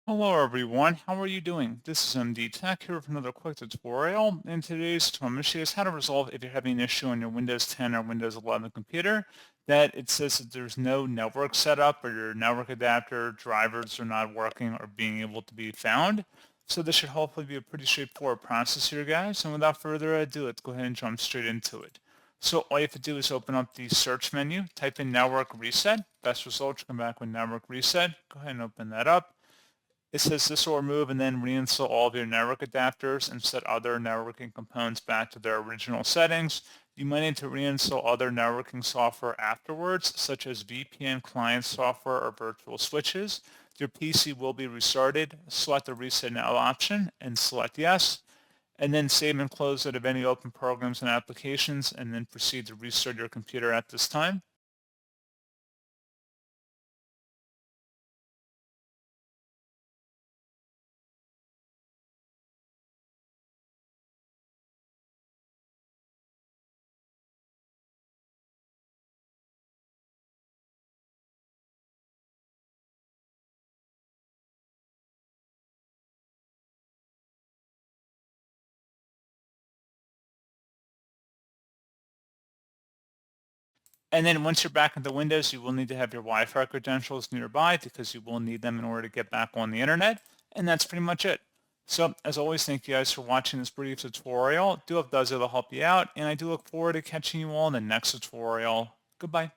Hello everyone, how are you doing? This is MD Tech here with another quick tutorial. In today's tutorial, I'm going to show you how to resolve if you're having an issue on your Windows 10 or Windows 11 computer that it says that there's no network setup or your network adapter drivers are not working or being able to be found. So this should hopefully be a pretty straightforward process here, guys. And without further ado, let's go ahead and jump straight into it. So all you have to do is open up the search menu, type in network reset. Best results come back with network reset. Go ahead and open that up. It says this will remove and then reinstall all of your network adapters and set other networking components back to their original settings. You might need to reinstall other networking software afterwards, such as VPN client software or virtual switches. Your PC will be restarted. Select the Reset Now option and select Yes. And then save and close out of any open programs and applications, and then proceed to restart your computer at this time. And then once you're back into Windows, you will need to have your Wi-Fi credentials nearby because you will need them in order to get back on the internet. And that's pretty much it. So as always, thank you guys for watching this brief tutorial. Do hope those will help you out, and I do look forward to catching you all in the next tutorial. Goodbye.